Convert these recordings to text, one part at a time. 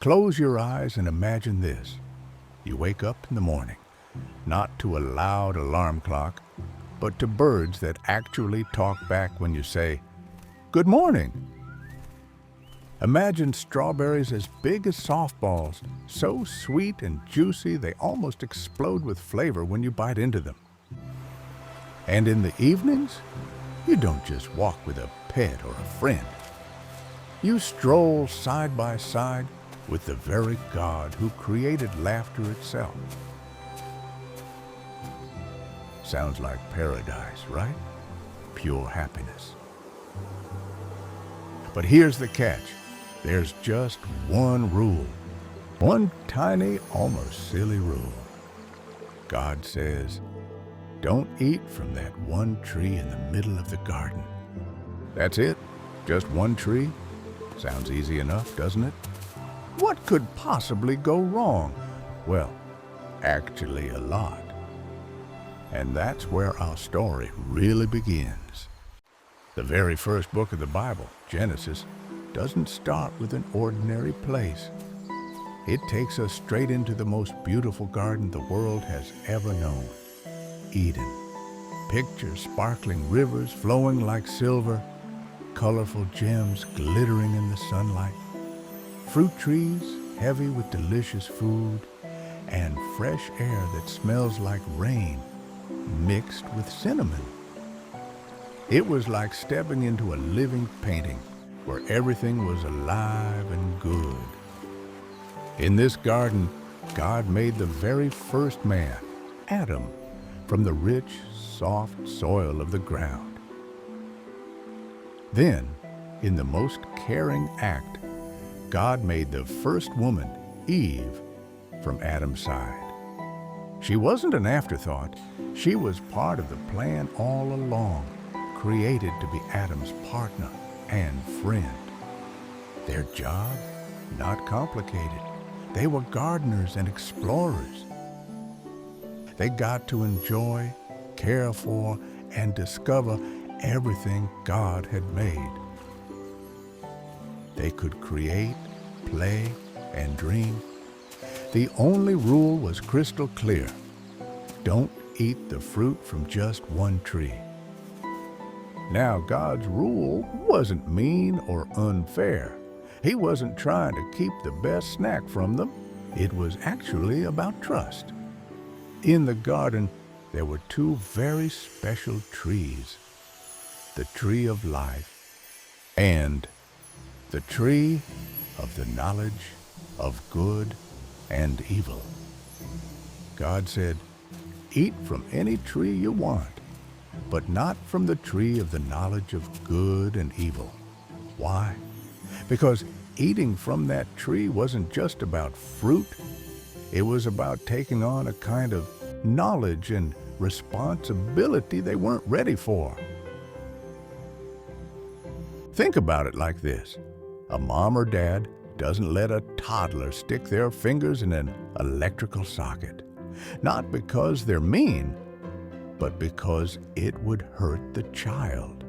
Close your eyes and imagine this. You wake up in the morning, not to a loud alarm clock, but to birds that actually talk back when you say, "Good morning." Imagine strawberries as big as softballs, so sweet and juicy they almost explode with flavor when you bite into them. And in the evenings, you don't just walk with a pet or a friend. You stroll side by side with the very God who created laughter itself. Sounds like paradise, right? Pure happiness. But here's the catch. There's just one rule. One tiny, almost silly rule. God says, don't eat from that one tree in the middle of the garden. That's it? Just one tree? Sounds easy enough, doesn't it? What could possibly go wrong? Well, actually a lot. And that's where our story really begins. The very first book of the Bible, Genesis, doesn't start with an ordinary place. It takes us straight into the most beautiful garden the world has ever known, Eden. Picture sparkling rivers flowing like silver, colorful gems glittering in the sunlight, fruit trees heavy with delicious food, and fresh air that smells like rain mixed with cinnamon. It was like stepping into a living painting where everything was alive and good. In this garden, God made the very first man, Adam, from the rich, soft soil of the ground. Then, in the most caring act, God made the first woman, Eve, from Adam's side. She wasn't an afterthought. She was part of the plan all along, created to be Adam's partner and friend. Their job? Not complicated. They were gardeners and explorers. They got to enjoy, care for, and discover everything God had made. They could create, play, and dream. The only rule was crystal clear. Don't eat the fruit from just one tree. Now, God's rule wasn't mean or unfair. He wasn't trying to keep the best snack from them. It was actually about trust. In the garden, there were two very special trees, the tree of life and the tree of the knowledge of good and evil. God said, eat from any tree you want, but not from the tree of the knowledge of good and evil. Why? Because eating from that tree wasn't just about fruit. It was about taking on a kind of knowledge and responsibility they weren't ready for. Think about it like this. A mom or dad doesn't let a toddler stick their fingers in an electrical socket. Not because they're mean, but because it would hurt the child.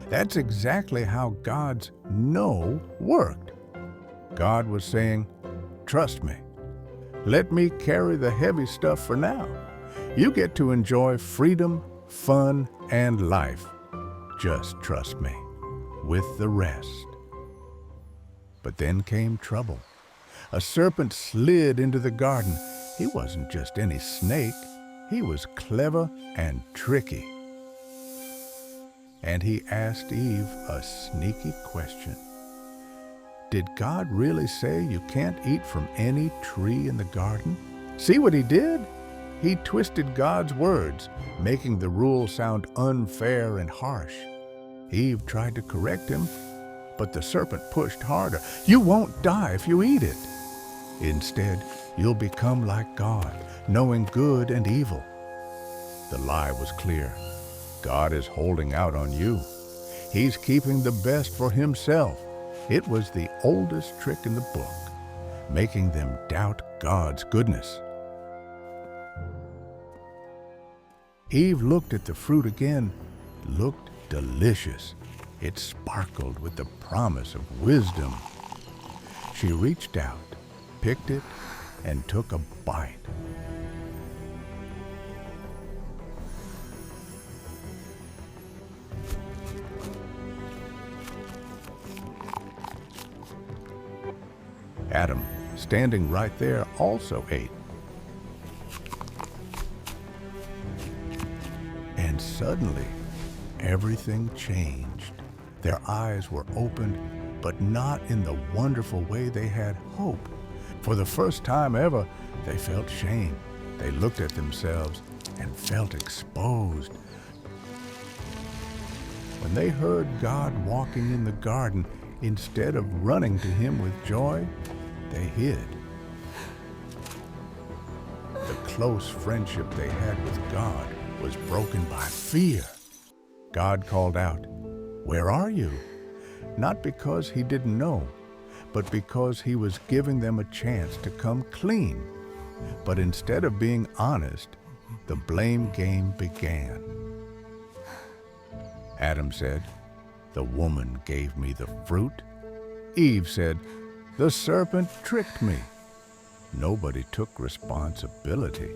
That's exactly how God's no worked. God was saying, trust me. Let me carry the heavy stuff for now. You get to enjoy freedom, fun, and life. Just trust me with the rest. But then came trouble. A serpent slid into the garden. He wasn't just any snake. He was clever and tricky. And he asked Eve a sneaky question. Did God really say you can't eat from any tree in the garden? See what he did? He twisted God's words, making the rule sound unfair and harsh. Eve tried to correct him, but the serpent pushed harder. You won't die if you eat it. Instead, you'll become like God, knowing good and evil. The lie was clear. God is holding out on you. He's keeping the best for himself. It was the oldest trick in the book, making them doubt God's goodness. Eve looked at the fruit again, looked delicious. It sparkled with the promise of wisdom. She reached out, picked it, and took a bite. Adam, standing right there, also ate. And suddenly, everything changed. Their eyes were opened, but not in the wonderful way they had hoped. For the first time ever, they felt shame. They looked at themselves and felt exposed. When they heard God walking in the garden, instead of running to him with joy, they hid. The close friendship they had with God was broken by fear. God called out, "Where are you?" Not because he didn't know, but because he was giving them a chance to come clean. But instead of being honest, the blame game began. Adam said, "The woman gave me the fruit." Eve said, "The serpent tricked me." Nobody took responsibility.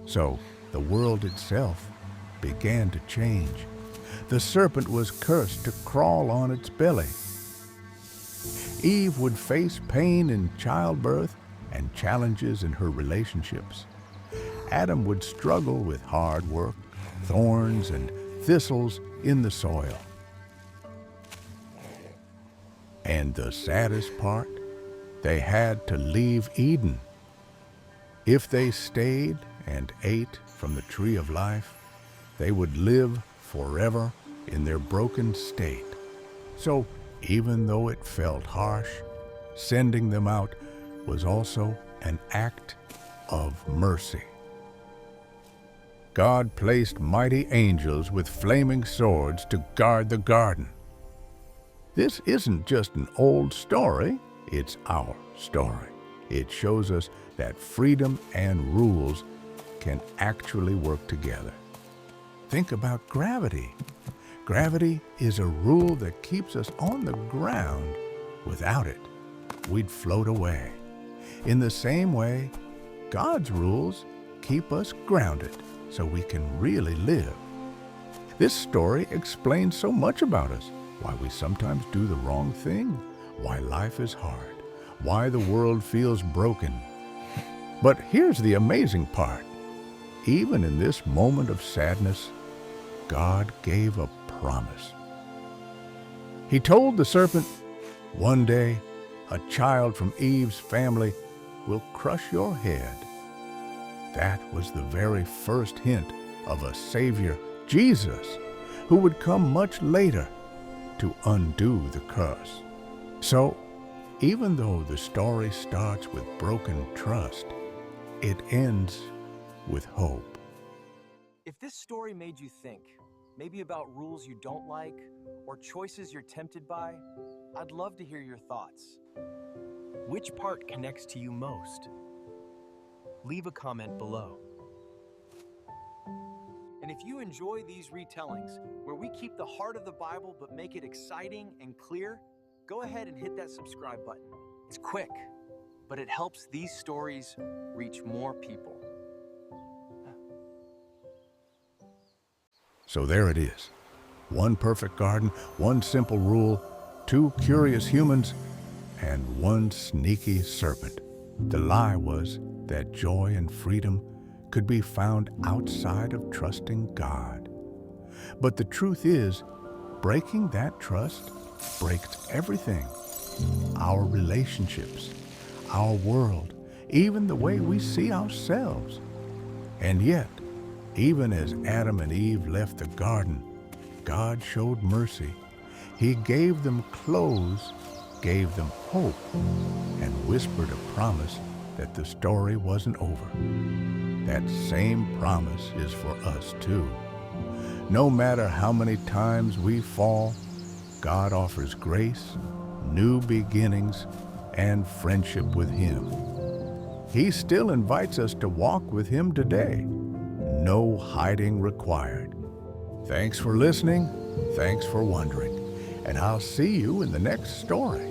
So the world itself began to change. The serpent was cursed to crawl on its belly. Eve would face pain in childbirth and challenges in her relationships. Adam would struggle with hard work, thorns, and thistles in the soil. And the saddest part, they had to leave Eden. If they stayed and ate from the tree of life, they would live forever in their broken state. So even though it felt harsh, sending them out was also an act of mercy. God placed mighty angels with flaming swords to guard the garden. This isn't just an old story, it's our story. It shows us that freedom and rules can actually work together. Think about gravity. Gravity is a rule that keeps us on the ground. Without it, we'd float away. In the same way, God's rules keep us grounded so we can really live. This story explains so much about us, why we sometimes do the wrong thing, why life is hard, why the world feels broken. But here's the amazing part. Even in this moment of sadness, God gave a promise. He told the serpent, "One day, a child from Eve's family will crush your head." That was the very first hint of a Savior, Jesus, who would come much later to undo the curse. So, even though the story starts with broken trust, it ends with hope. If this story made you think, maybe about rules you don't like or choices you're tempted by, I'd love to hear your thoughts. Which part connects to you most? Leave a comment below. And if you enjoy these retellings, where we keep the heart of the Bible but make it exciting and clear, go ahead and hit that subscribe button. It's quick, but it helps these stories reach more people. So there it is. One perfect garden, one simple rule, two curious humans, and one sneaky serpent. The lie was that joy and freedom could be found outside of trusting God. But the truth is, breaking that trust breaks everything. Our relationships, our world, even the way we see ourselves. And yet, even as Adam and Eve left the garden, God showed mercy. He gave them clothes, gave them hope, and whispered a promise that the story wasn't over. That same promise is for us too. No matter how many times we fall, God offers grace, new beginnings, and friendship with Him. He still invites us to walk with Him today. No hiding required. Thanks for listening. Thanks for wondering. And I'll see you in the next story.